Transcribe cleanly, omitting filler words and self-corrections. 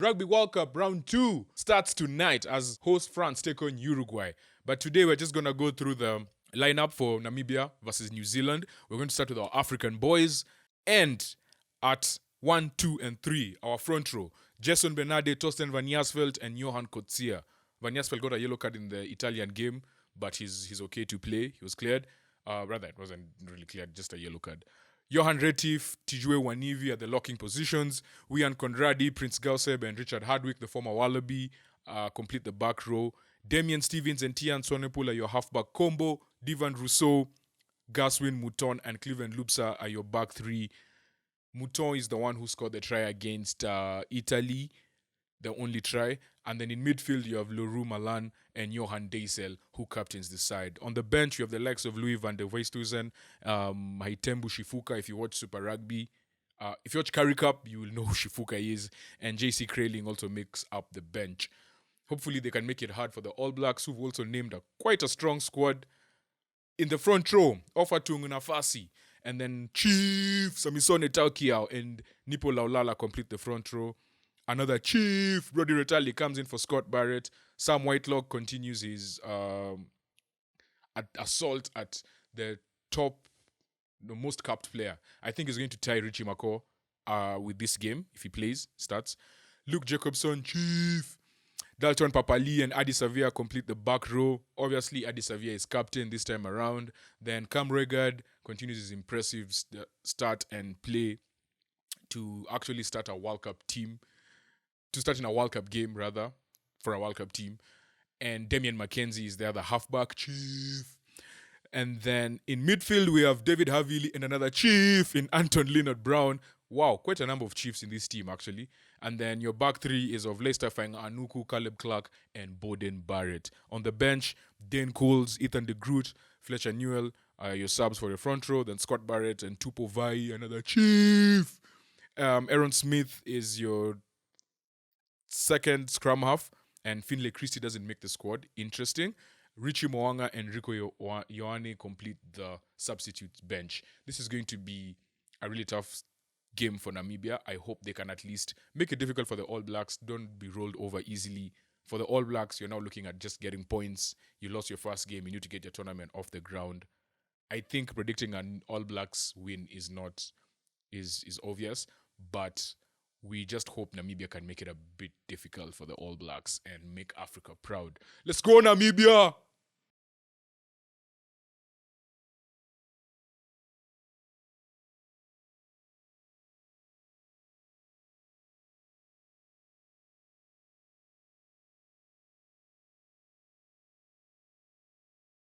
Rugby World Cup round 2 starts tonight as host France take on Uruguay. But today we're just going to go through the lineup for Namibia versus New Zealand. We're going to start with our African boys. And at 1, 2, and 3, our front row, Jason Bernarde, Torsten Van Jaarsveld, and Johan Coetzee. Van Jaarsveld got a yellow card in the Italian game, but he's okay to play. He was cleared. Rather, it wasn't really cleared, just a yellow card. Johan Retief, Tijue Wanivi at the locking positions. Wian Conradi, Prince Gauseb, and Richard Hardwick, the former Wallaby, complete the back row. Damian Stevens and Tian Sonepul are your halfback combo. Divan Rousseau, Gaswin Mouton, and Cleveland Lupsa are your back three. Mouton is the one who scored the try against Italy, the only try. And then in midfield, you have Leroux Malan and Johan Deisel, who captains the side. On the bench, you have the likes of Louis van der Westhuizen, Haitembu Shifuka, if you watch Super Rugby. If you watch Curry Cup, you will know who Shifuka is. And JC Kraling also makes up the bench. Hopefully, they can make it hard for the All Blacks, who've also named quite a strong squad. In the front row, Ofatung Nafasi, and then Chief Samisone Taukiao and Nipo Laulala complete the front row. Another Chief, Brody Retali, comes in for Scott Barrett. Sam Whitelock continues his assault at the most capped player. I think he's going to tie Richie Mako with this game, if he starts. Luke Jacobson, Chief. Dalton Papali and Adi Savia complete the back row. Obviously, Adi Savia is captain this time around. Then Cam Regard continues his impressive start and play to actually start a World Cup team. To start in a World Cup game, rather, for a World Cup team. And Damian McKenzie is there, the halfback chief. And then in midfield, we have David Havili and another chief in Anton Leonard Brown. Wow, quite a number of chiefs in this team, actually. And then your back three is of Leicester Fang, Anuku, Caleb Clark, and Bowden Barrett. On the bench, Dane Coles, Ethan de Groot, Fletcher Newell, your subs for your front row. Then Scott Barrett and Tupo Vai, another chief. Aaron Smith is your second scrum half, and Finlay Christie doesn't make the squad. Interesting. Richie Moanga and Rico Ioane complete the substitute bench. This is going to be a really tough game for Namibia. I hope they can at least make it difficult for the All Blacks. Don't be rolled over easily. For the All Blacks, you're now looking at just getting points. You lost your first game. You need to get your tournament off the ground. I think predicting an All Blacks win is obvious, but we just hope Namibia can make it a bit difficult for the All Blacks and make Africa proud. Let's go, Namibia!